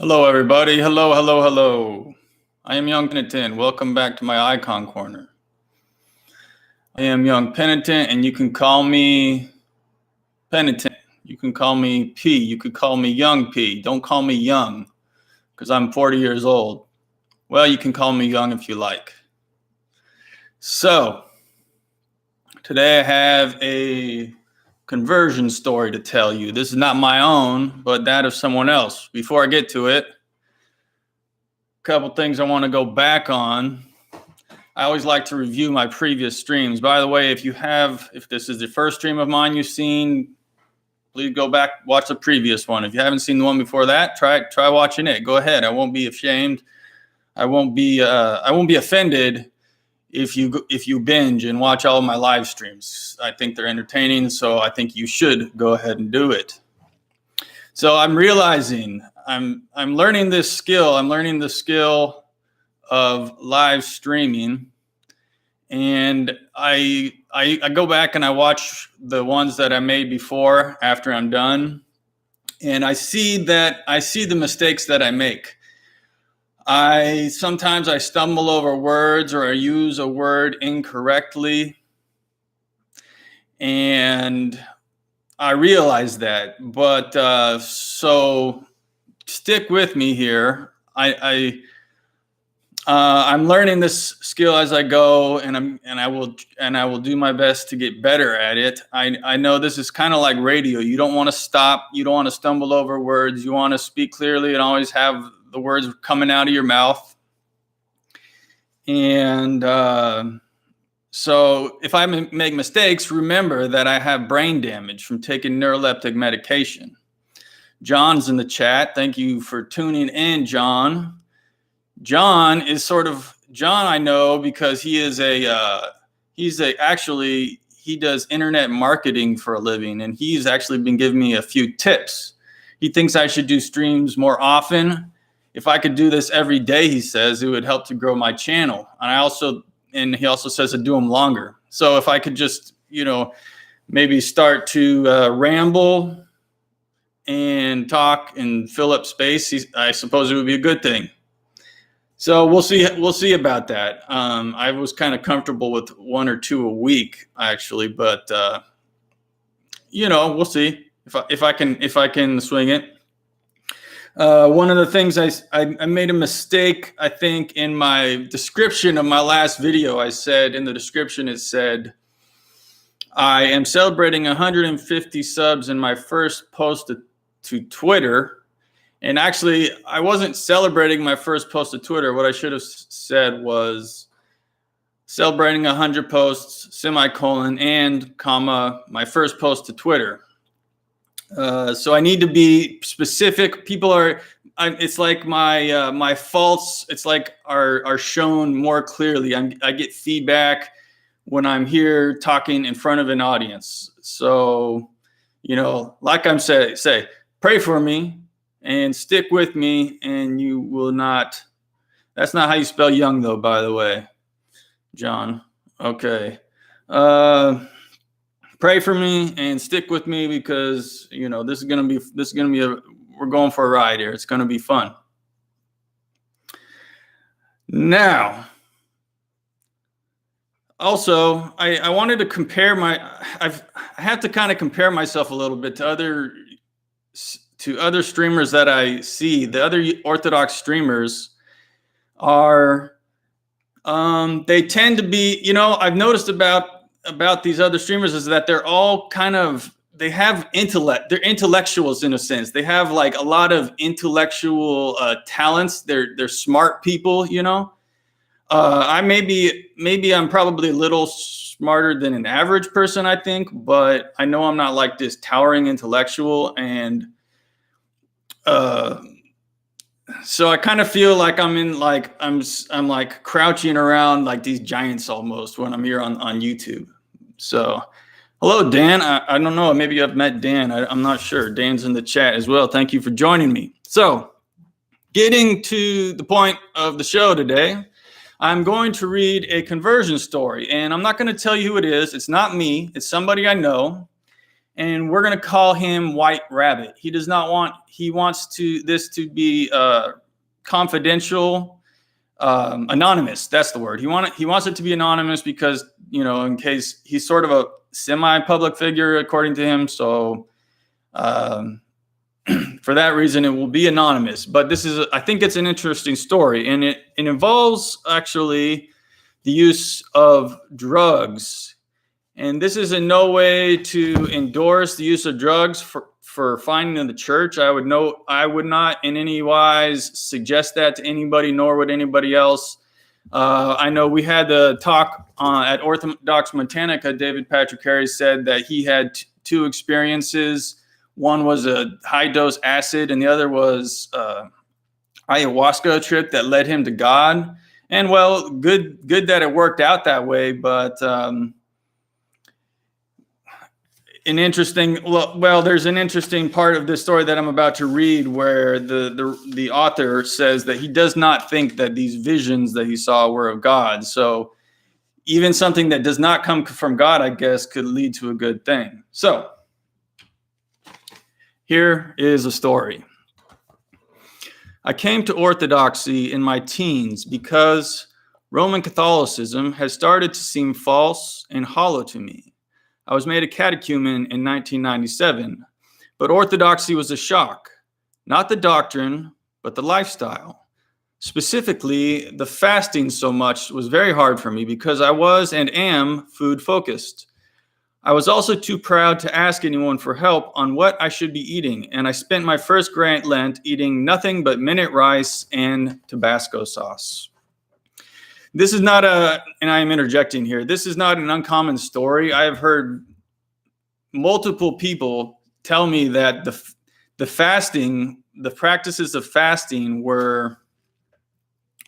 Hello, everybody. Hello, hello, hello. I am Young Penitent. Welcome back to my icon corner. I am Young Penitent, and you can call me Penitent. You can call me P. You could call me Young P. Don't call me Young, because I'm 40 years old. Well, you can call me Young if you like. So, today I have a conversion story to tell you. This is not my own, but that of someone else. Before I get to it, couple things I want to go back on. I always like to review my previous streams. By the way, if this is the first stream of mine you've seen, please go back, watch the previous one. If you haven't seen the one before that, try watching it. Go ahead. I won't be ashamed. I won't be offended if you binge and watch all of my live streams. I think they're entertaining, so I think you should go ahead and do it. So I'm realizing I'm learning this skill. I'm learning the skill of live streaming, and I go back and I watch the ones that I made before after I'm done, and I see the mistakes that I make. Sometimes I stumble over words or I use a word incorrectly, and I realize that, but so stick with me here. I'm learning this skill as I go, and I will do my best to get better at it. I know this is kind of like radio. You don't want to stop. You don't want to stumble over words. You want to speak clearly and always have the words coming out of your mouth. And so if I make mistakes, remember that I have brain damage from taking neuroleptic medication. John's in the chat. Thank you for tuning in, John. John I know because he does internet marketing for a living, and he's actually been giving me a few tips. He thinks I should do streams more often. If I could do this every day, he says, it would help to grow my channel. And he also says to do them longer. So if I could just, maybe start to ramble and talk and fill up space, I suppose it would be a good thing. So we'll see about that. I was kind of comfortable with 1 or 2 a week, actually, but we'll see if I can swing it. One of the things I made a mistake, I think, in my description of my last video. I said in the description, it said, I am celebrating 150 subs in my first post to Twitter. And actually, I wasn't celebrating my first post to Twitter. What I should have said was celebrating 100 posts, semicolon, and comma, my first post to Twitter. So I need to be specific. It's like my faults, it's like are shown more clearly. I get feedback when I'm here talking in front of an audience. So, like I'm say, pray for me and stick with me, and you will not. That's not how you spell young, though, by the way, John. Okay. Pray for me and stick with me because this is gonna be we're going for a ride here. It's gonna be fun. Now, also, I wanted to compare I have to kind of compare myself a little bit to other streamers that I see. The other Orthodox streamers are they tend to be, I've noticed about these other streamers is that they're all they have intellect. They're intellectuals in a sense. They have like a lot of intellectual talents. They're smart people, maybe I'm probably a little smarter than an average person, I think, but I know I'm not like this towering intellectual. And so I kind of feel like I'm like crouching around like these giants almost when I'm here on YouTube. So hello, Dan. I don't know. Maybe I've met Dan. I'm not sure. Dan's in the chat as well. Thank you for joining me. So getting to the point of the show today, I'm going to read a conversion story, and I'm not going to tell you who it is. It's not me. It's somebody I know. and we're going to call him White Rabbit. He does not want, he wants this to be confidential, anonymous. That's the word. He wants it to be anonymous because, in case he's sort of a semi-public figure, according to him. So for that reason, it will be anonymous. But I think it's an interesting story, and it involves actually the use of drugs. And this is in no way to endorse the use of drugs for finding in the church. I would not in any wise suggest that to anybody, nor would anybody else. I know we had the talk at Orthodox Montana. David Patrick Harris said that he had two experiences. One was a high dose acid, and the other was ayahuasca trip that led him to God. And well, good that it worked out that way. But there's an interesting part of this story that I'm about to read where the author says that he does not think that these visions that he saw were of God. So even something that does not come from God, I guess, could lead to a good thing. So here is a story. I came to Orthodoxy in my teens because Roman Catholicism had started to seem false and hollow to me. I was made a catechumen in 1997, but Orthodoxy was a shock. Not the doctrine, but the lifestyle. Specifically, the fasting so much was very hard for me because I was and am food focused. I was also too proud to ask anyone for help on what I should be eating, and I spent my first Lent eating nothing but minute rice and Tabasco sauce. This is not and I am interjecting here, this is not an uncommon story. I have heard multiple people tell me that the practices of fasting were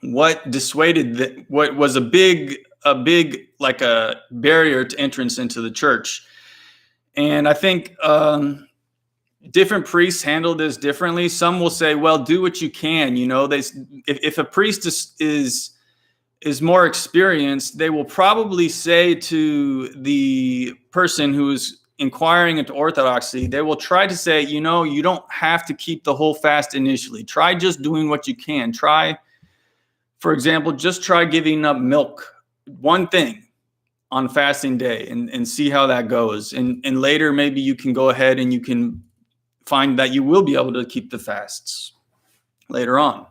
what dissuaded, what was a big like a barrier to entrance into the church. And I think different priests handle this differently. Some will say, well, do what you can. If a priest is more experienced, they will probably say to the person who is inquiring into orthodoxy, they will try to say, you don't have to keep the whole fast initially. Try just doing what you can. For example, just try giving up milk, one thing on fasting day, and see how that goes. And later, maybe you can go ahead and you can find that you will be able to keep the fasts later on.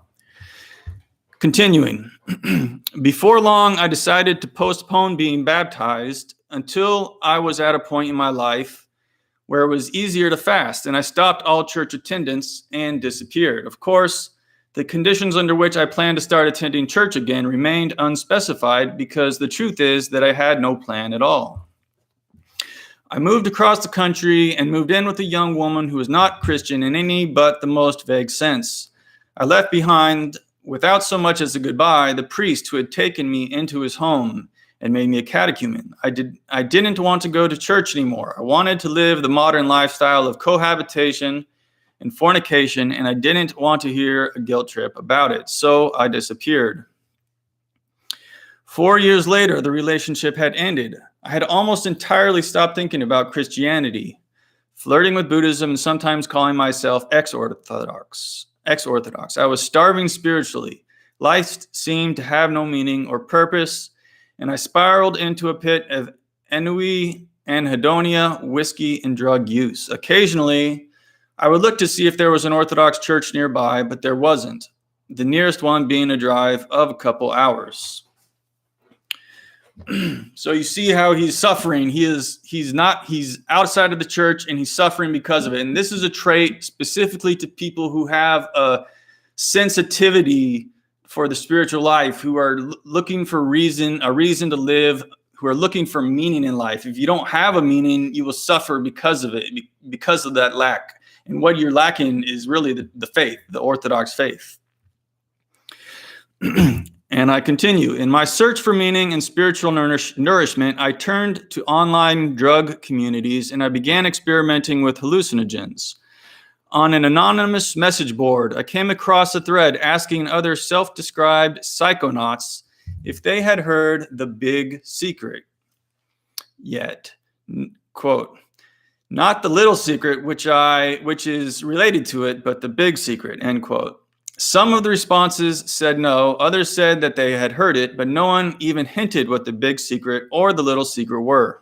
Continuing, before long, I decided to postpone being baptized until I was at a point in my life where it was easier to fast, and I stopped all church attendance and disappeared. Of course, the conditions under which I planned to start attending church again remained unspecified because the truth is that I had no plan at all. I moved across the country and moved in with a young woman who was not Christian in any but the most vague sense. I left behind, without so much as a goodbye, the priest who had taken me into his home and made me a catechumen. I didn't want to go to church anymore. I wanted to live the modern lifestyle of cohabitation and fornication, and I didn't want to hear a guilt trip about it, so I disappeared. 4 years later, the relationship had ended. I had almost entirely stopped thinking about Christianity, flirting with Buddhism, and sometimes calling myself ex-Orthodox. I was starving spiritually. Life seemed to have no meaning or purpose, and I spiraled into a pit of ennui, anhedonia, whiskey, and drug use. Occasionally, I would look to see if there was an Orthodox church nearby, but there wasn't, the nearest one being a drive of a couple hours. So you see how he's suffering. He's outside of the church and he's suffering because of it. And this is a trait specifically to people who have a sensitivity for the spiritual life, who are looking for a reason to live, who are looking for meaning in life. If you don't have a meaning, you will suffer because of it, because of that lack. And what you're lacking is really the faith, the Orthodox faith. And I continue. In my search for meaning and spiritual nourishment, I turned to online drug communities and I began experimenting with hallucinogens. On an anonymous message board, I came across a thread asking other self-described psychonauts if they had heard the big secret yet. Quote, Not the little secret, which is related to it, but the big secret, end quote. Some of the responses said no, others said that they had heard it, but no one even hinted what the big secret or the little secret were.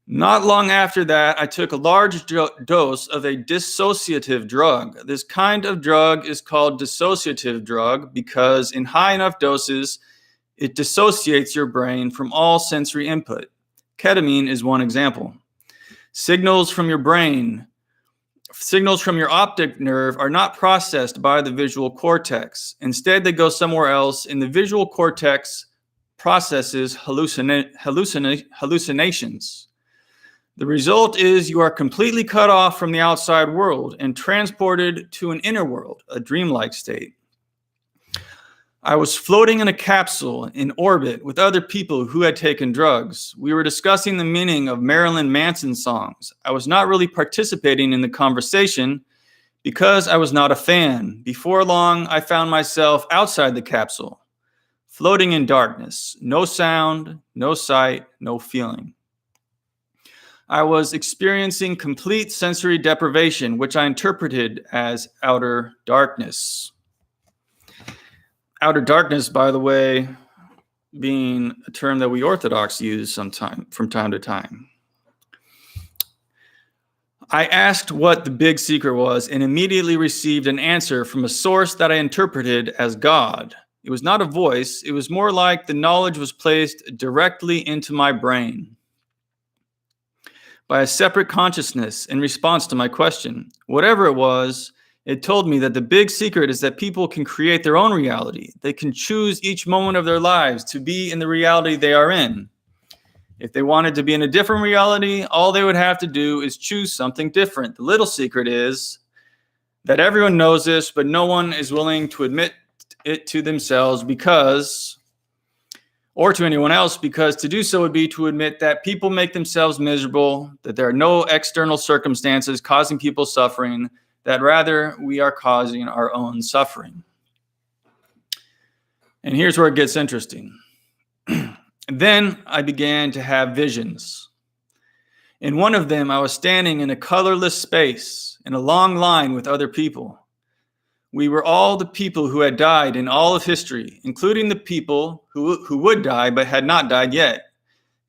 Not long after that, I took a large dose of a dissociative drug. This kind of drug is called dissociative drug because in high enough doses, it dissociates your brain from all sensory input. Ketamine is one example. Signals from your optic nerve are not processed by the visual cortex. Instead, they go somewhere else, and the visual cortex processes hallucinations. The result is you are completely cut off from the outside world and transported to an inner world, a dreamlike state. I was floating in a capsule in orbit with other people who had taken drugs. We were discussing the meaning of Marilyn Manson songs. I was not really participating in the conversation because I was not a fan. Before long, I found myself outside the capsule, floating in darkness. No sound, no sight, no feeling. I was experiencing complete sensory deprivation, which I interpreted as outer darkness. Outer darkness, by the way, being a term that we Orthodox use from time to time. I asked what the big secret was and immediately received an answer from a source that I interpreted as God. It was not a voice. It was more like the knowledge was placed directly into my brain by a separate consciousness in response to my question. Whatever it was, it told me that the big secret is that people can create their own reality. They can choose each moment of their lives to be in the reality they are in. If they wanted to be in a different reality, all they would have to do is choose something different. The little secret is that everyone knows this, but no one is willing to admit it to themselves or to anyone else, because to do so would be to admit that people make themselves miserable, that there are no external circumstances causing people suffering, that rather we are causing our own suffering. And here's where it gets interesting. Then I began to have visions. In one of them, I was standing in a colorless space in a long line with other people. We were all the people who had died in all of history, including the people who would die but had not died yet,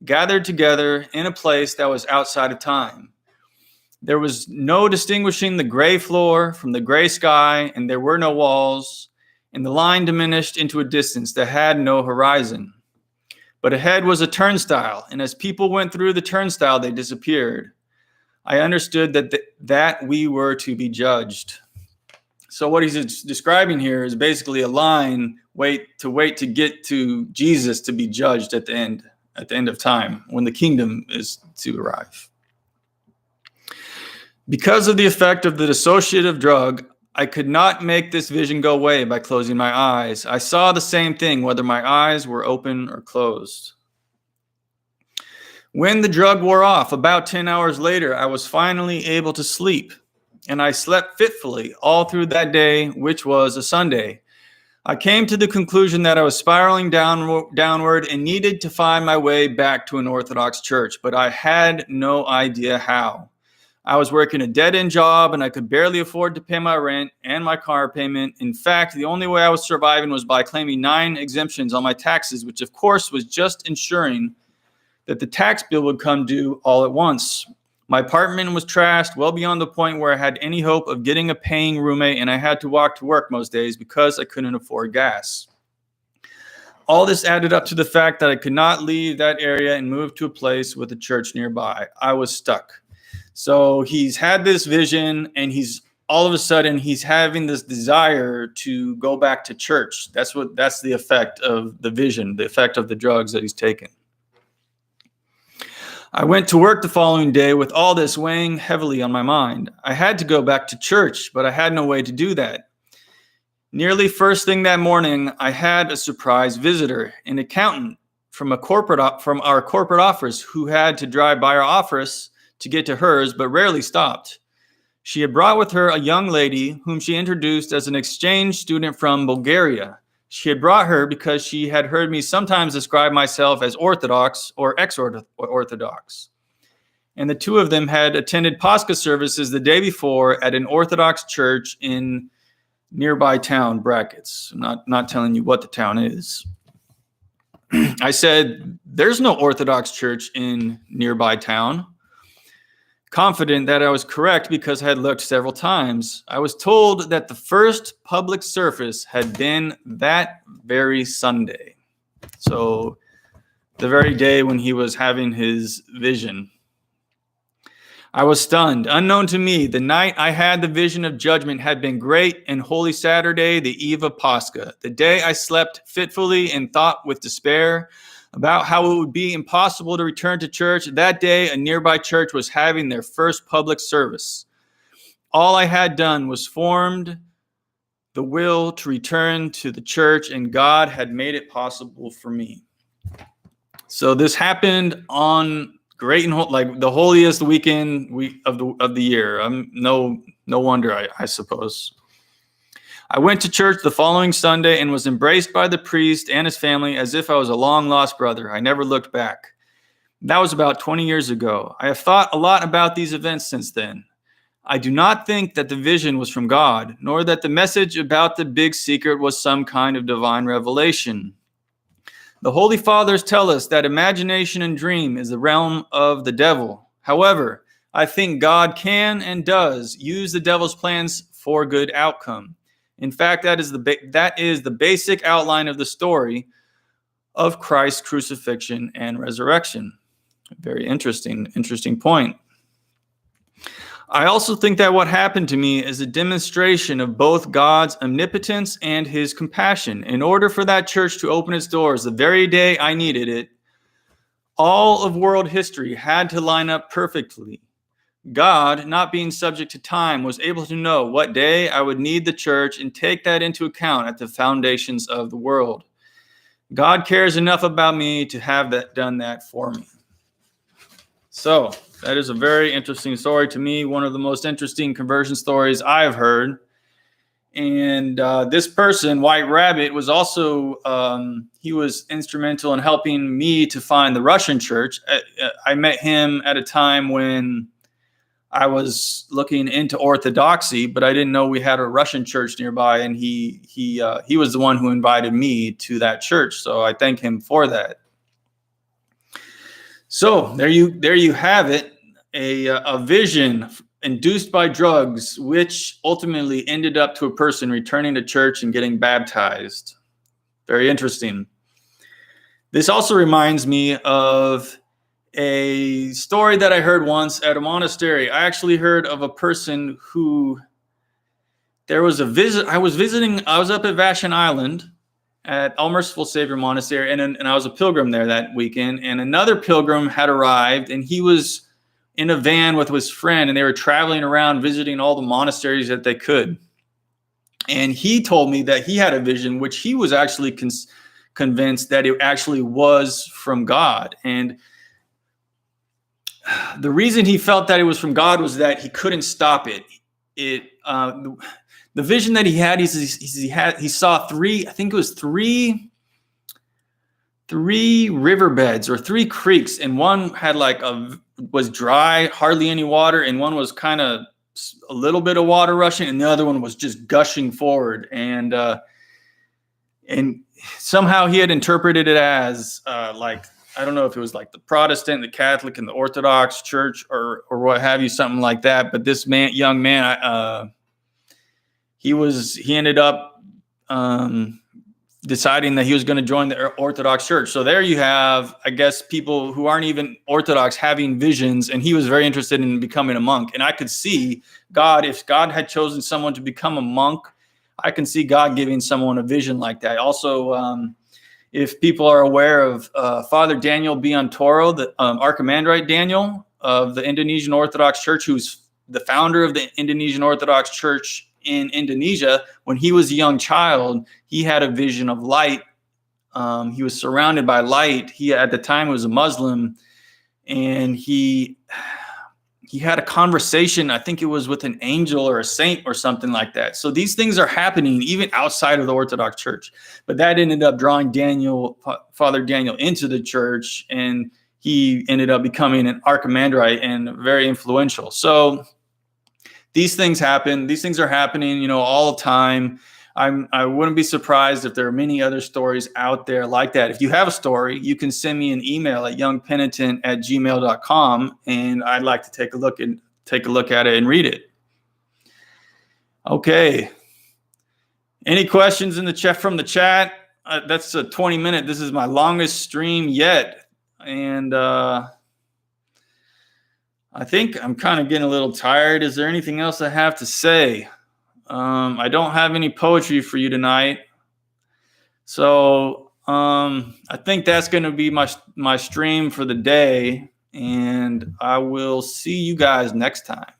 gathered together in a place that was outside of time. There was no distinguishing the gray floor from the gray sky, and there were no walls, and the line diminished into a distance that had no horizon. But ahead was a turnstile, and as people went through the turnstile, they disappeared. I understood that we were to be judged. So what he's describing here is basically a line, wait to get to Jesus to be judged at the end of time, when the kingdom is to arrive. Because of the effect of the dissociative drug, I could not make this vision go away by closing my eyes. I saw the same thing, whether my eyes were open or closed. When the drug wore off, about 10 hours later, I was finally able to sleep, and I slept fitfully all through that day, which was a Sunday. I came to the conclusion that I was spiraling downward and needed to find my way back to an Orthodox church, but I had no idea how. I was working a dead-end job, and I could barely afford to pay my rent and my car payment. In fact, the only way I was surviving was by claiming 9 exemptions on my taxes, which of course was just ensuring that the tax bill would come due all at once. My apartment was trashed well beyond the point where I had any hope of getting a paying roommate, and I had to walk to work most days because I couldn't afford gas. All this added up to the fact that I could not leave that area and move to a place with a church nearby. I was stuck. So he's had this vision, and he's all of a sudden he's having this desire to go back to church. That's the effect of the vision, the effect of the drugs that he's taken. I went to work the following day with all this weighing heavily on my mind. I had to go back to church, but I had no way to do that. Nearly first thing that morning, I had a surprise visitor, an accountant from our corporate office who had to drive by our office to get to hers, but rarely stopped. She had brought with her a young lady whom she introduced as an exchange student from Bulgaria. She had brought her because she had heard me sometimes describe myself as Orthodox or ex-Orthodox. and the two of them had attended Pascha services the day before at an Orthodox church in nearby town, brackets. I'm not telling you what the town is. I said, there's no Orthodox church in nearby town. Confident that I was correct because I had looked several times. I was told that the first public service had been that very Sunday. So the very day when he was having his vision. I was stunned. Unknown to me, the night I had the vision of judgment had been great and Holy Saturday, the eve of Pascha. The day I slept fitfully and thought with despair about how it would be impossible to return to church. That day, a nearby church was having their first public service. All I had done was formed the will to return to the church, and God had made it possible for me. So this happened on great and like the holiest weekend of the year. No wonder, I suppose. I went to church the following Sunday and was embraced by the priest and his family as if I was a long-lost brother. I never looked back. That was about 20 years ago. I have thought a lot about these events since then. I do not think that the vision was from God, nor that the message about the big secret was some kind of divine revelation. The Holy Fathers tell us that imagination and dream is the realm of the devil. However, I think God can and does use the devil's plans for good outcome. In fact, that is the basic outline of the story of Christ's crucifixion and resurrection. Very interesting point. I also think that what happened to me is a demonstration of both God's omnipotence and his compassion. In order for that church to open its doors the very day I needed it, all of world history had to line up perfectly. God, not being subject to time, was able to know what day I would need the church and take that into account at the foundations of the world. God cares enough about me to have done that for me. So that is a very interesting story to me, one of the most interesting conversion stories I've heard. And this person, White Rabbit, was also, he was instrumental in helping me to find the Russian church. I met him at a time when I was looking into Orthodoxy, but I didn't know we had a Russian church nearby, and he was the one who invited me to that church. So I thank him for that. So there you have it, a vision induced by drugs, which ultimately ended up to a person returning to church and getting baptized. Very interesting. This also reminds me of a story that I heard once at a monastery. I actually heard of a person who, there was a visit. I was up at Vashon Island at All Merciful Savior Monastery, and I was a pilgrim there that weekend, and another pilgrim had arrived, and he was in a van with his friend, and they were traveling around visiting all the monasteries that they could. And he told me that he had a vision, which he was actually convinced that it actually was from God. And the reason he felt that it was from God was that he couldn't stop it. The vision that he had, he saw three riverbeds or three creeks, and one had was dry, hardly any water, and one was kind of a little bit of water rushing, and the other one was just gushing forward. And somehow he had interpreted it as I don't know if it was like the Protestant, the Catholic, and the Orthodox Church, or what have you, something like that. But this young man, he ended up deciding that he was going to join the Orthodox Church. So there you have, I guess, people who aren't even Orthodox having visions, and he was very interested in becoming a monk. And I could see God, if God had chosen someone to become a monk, I can see God giving someone a vision like that. Also, if people are aware of Father Daniel Biantoro, the Archimandrite Daniel of the Indonesian Orthodox Church, who's the founder of the Indonesian Orthodox Church in Indonesia, when he was a young child, he had a vision of light. He was surrounded by light. He, at the time, was a Muslim, and he had a conversation, I think it was with an angel or a saint or something like that. So these things are happening even outside of the Orthodox Church. But that ended up drawing Father Daniel into the church, and he ended up becoming an archimandrite and very influential. So these things happen. These things are happening, you know, all the time. I wouldn't be surprised if there are many other stories out there like that. If you have a story, you can send me an email at youngpenitent@gmail.com, and I'd like to take a look at it and read it. Okay. Any questions in the chat from the chat? That's a 20-minute. This is my longest stream yet, and I think I'm kind of getting a little tired. Is there anything else I have to say? I don't have any poetry for you tonight. So I think that's going to be my stream for the day. And I will see you guys next time.